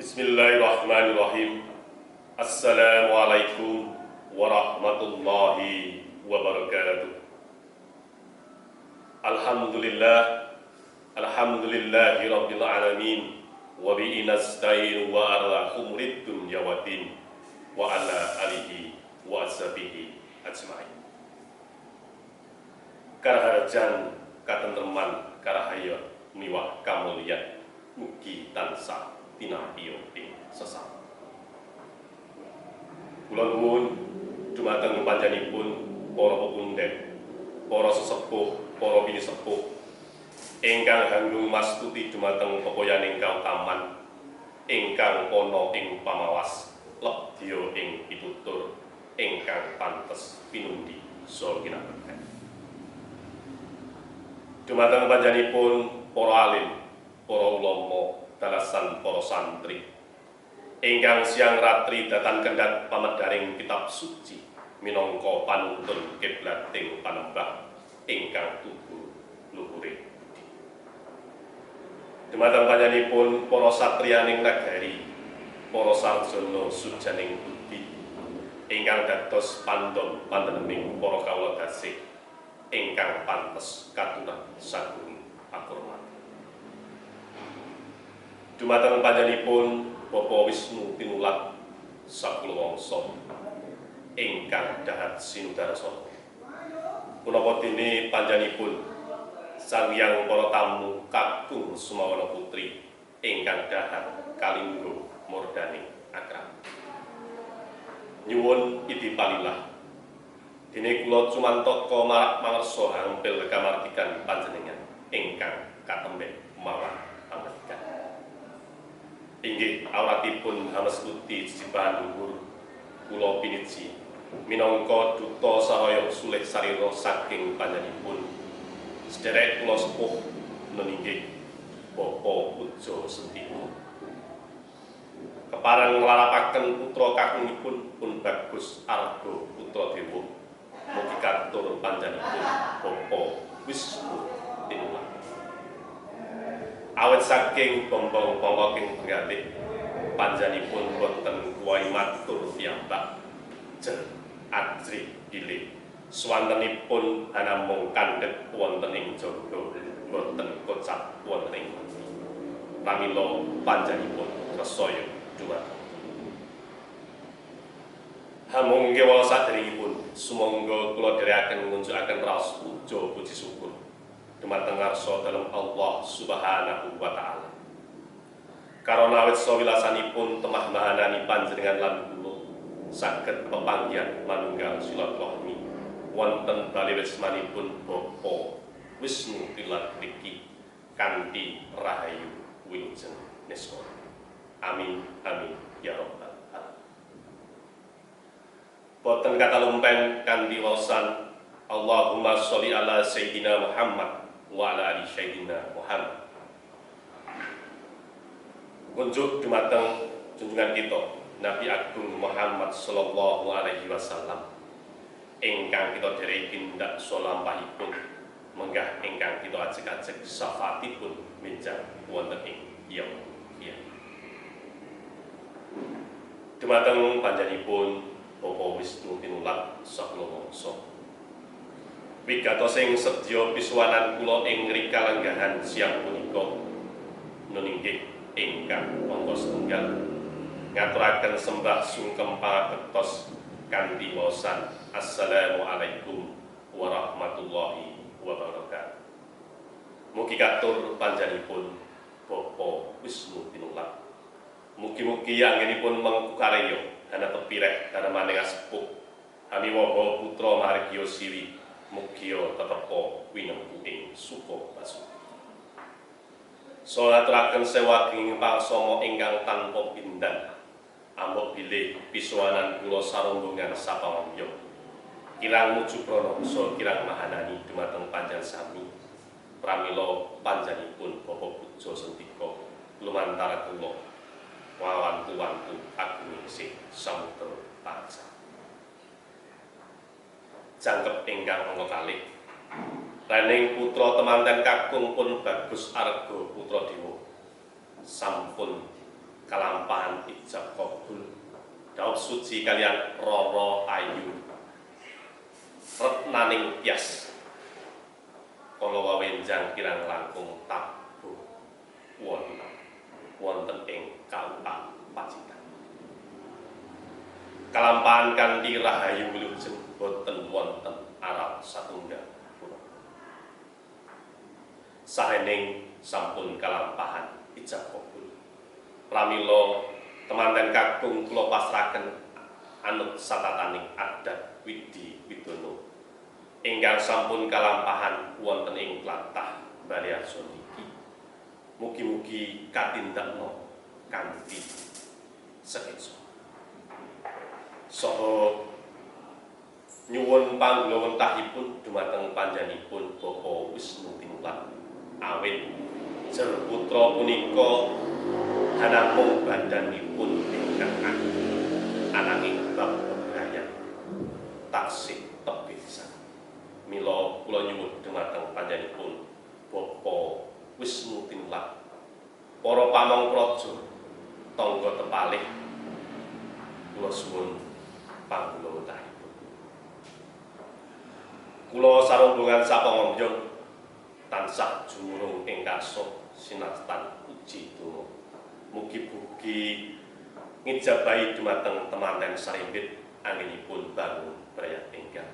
Bismillahirrahmanirrahim. Assalamualaikum warahmatullahi wabarakatuh. Alhamdulillahi rabbil alamin. Wa bihi nasta'inu wa ala umrid dunya waddin wa ala alihi wa ashabihi ajma'in. Karaharjan katentreman karahaya miwah kamulyan mugi tansah tinapio ing sesama. Kula nuwun dumateng panjenenganipun para pepundhen, para sesepuh, para pinisepuh ingkang handung mastuti dumateng pepoyaning kautaman ingkang ana ing pamawas lebya ing pitutur ingkang pantes pinundi saha kinabekten. Dumateng panjenenganipun para alim, para ulama, dalasan para santri ingkang siang ratri datan kendhat pamedaring kitab suci minangka panuntun kiblating panembah ingkang tuhu luhure. Dumateng panjenenganipun para satriyaning nagari, para sarjana sujaning budi ingkang dados pandhon pandeneming para kawula dasih ingkang pantes katurah sagung pakurmatan. Dumateng panjenenganipun Bapak Wisnu Tinulat sakula wangsa ingkang dahat sinudarsana. Punapa dene panjenenganipun Sang Hyang para tamu kakung Sumawana Putri ingkang dahat kalinggo murdani akram. Nyuwun idipalilah dene kula cumantaka marak mangersa hampil kamardikan panjenengan ingkang katembe mawan pangetikan. Inggih awratipun hamestuti sibahan luhur kula piniji minangka duta sahaya sulih sarira saking panjenenganipun sederek kula sepuh meninggih Bapak Puja Sentika. Kepareng nglarapaken putra kakungipun pun bagus Arga putra dewa mugi katur panjenenganipun Bapak Wisnu Tinulat. Awit saking bombong-bombong ing penggalih panjenenganipun boten kuwai matur piyambak jer ajri bilih swantenipun hanamung kandhet wonten ing jaga boten kocap wonten ing mati. Pramila panjenenganipun resaya dumateng hamung kewala saderengipun sumangga kula dherekaken ngunjukaken raos puja puji syukur dumateng ngarsa dalem Allah Subhanahu wa taala. Karana awit sawilasanipun temah mahanani panjenengan lan kula saged pepanggihan manunggal silaturahmi wonten bali wismanipun Bapak Wisnu Tinulat niki kanthi rahayu wilujeng nistha. Amin amin ya rabbal alamin. Boten katalumpen kanthi waosan Allahumma sholli ala sayyidina Muhammad wa ala ali sayyidina Muhammad. Kunjuk dumateng junjungan kita Nabi Agung Muhammad sallallahu alaihi wasallam ingkang kita dereki ndak salampahipun menggah ingkang kita ajeg-ajeg syafaatipun minjang wonten ing yaum qiyamah. Dumateng panjenenganipun Bapak Wisnu Tinulat sakula wangsa wigatos sing sedya pisuwanan kula ing ngrika lenggahan siang punika nuninggih ingkang monggo setunggal ngaturaken sembah sungkem pangabektos kanthi waosan Assalamualaikum warahmatullahi wabarakatuh. Mugi katur panjenenganipun Bapak Wisnu Tinulat. Mugi-mugi anggenipun mengkukarya ana tepireh danemaning sepuh hamiwaha putra margya siri mugia tetepa winembu ing suka basuki. Salaturaken sewaging pangsama ingkang tanpa pindan ambok bilih pisuwanan kula sarombongan sapamangya kirang mujubrana saha kirang mahanani dumateng panjenengan sami pramila panjenenganipun Bapak Puja Sentika lumantar kula wawantu-wantu agung sing samudra panca. Jangkep ingkang angka kalih rening putra temanten kakung pun Bagus Arga putra dewa sampun kalampahan ijab kabul dawuh suci kalian Roro Ayu retnaning tias kala wawenjang kirang langkung tabuh wonten ing KUA Pacitan. Kalampahan kanthi rahayu wilujeng boten wonten aral satunggal pura. Sahening sampun kalampahan ijab kabul pramila temanten kakung kula pasrahaken anut satataning adat Widi Widono ingkang sampun kalampahan wonten ing tlatah Baliarjo niki. Mugi-mugi katindakno kanthi seksa. Saha nyuwun panggulawentahipun dumateng panjenenganipun Bapak Wisnu Tinlat awit jer putra punika hanamung badanipun ingkang agung ananging bab bebrayan taksih tebih pisan. Mila kula nyuwun dumateng panjenenganipun Bapak Wisnu Tinlat para pamangpraja tangga tepalih kula suwun panggulawentahipun. Kula sarombongan sapangombyong tansah jumurung ing karsa sinastan uji donga. Mugi-mugi ngijabahi dumateng temanten sarimbit anggenipun bangun brayat enggal.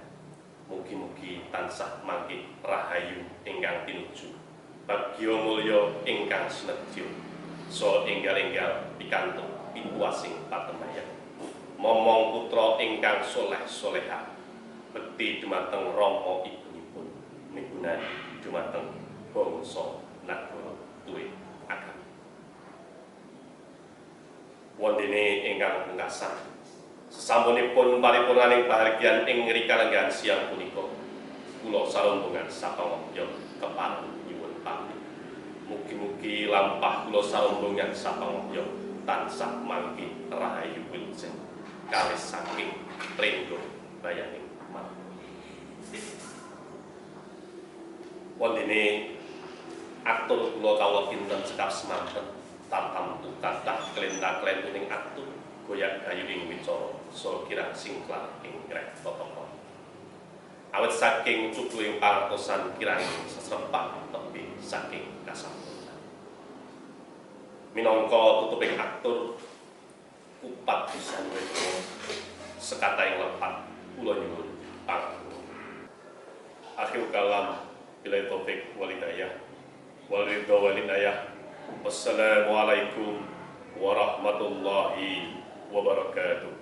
Mugi-mugi tansah mangke rahayu ingkang tinuju bagya mulya ingkang sinedya saha enggal-enggal pikantuk pituasing patembayan. Momong putra ingkang soleh solehah bekti dumateng rama ibunipun migunani dumateng bangsa nagara tuwih agami. Wondene ingkang pungkasan sasampunipun paripurnaning bahagian ing rikalenggan siang punika kula sarombongan sapangombyong kepareng nyuwun pamit. Mugi-mugi lampah kula sarombongan sapangombyong tansah mangke rahayu wilujeng kawis saking prenggo bayaning umat. Wondene atur kula kawula kinten cekap semanten tartamtu kathah kelentah-kelentuning atur goyak gayuning wicara saha kirang singklang ing greh totokon. Awit saking cukuing pangertosan kirang sesrempah tebih saking kasampurnan. Minangka tutuping atur kupat pisan wedha sekataing lepat kula nyuwun pangapunten. Akhir kalam bila taufik wal hidayah wal ridha wal hidayah. Wassalamualaikum warahmatullahi wabarakatuh.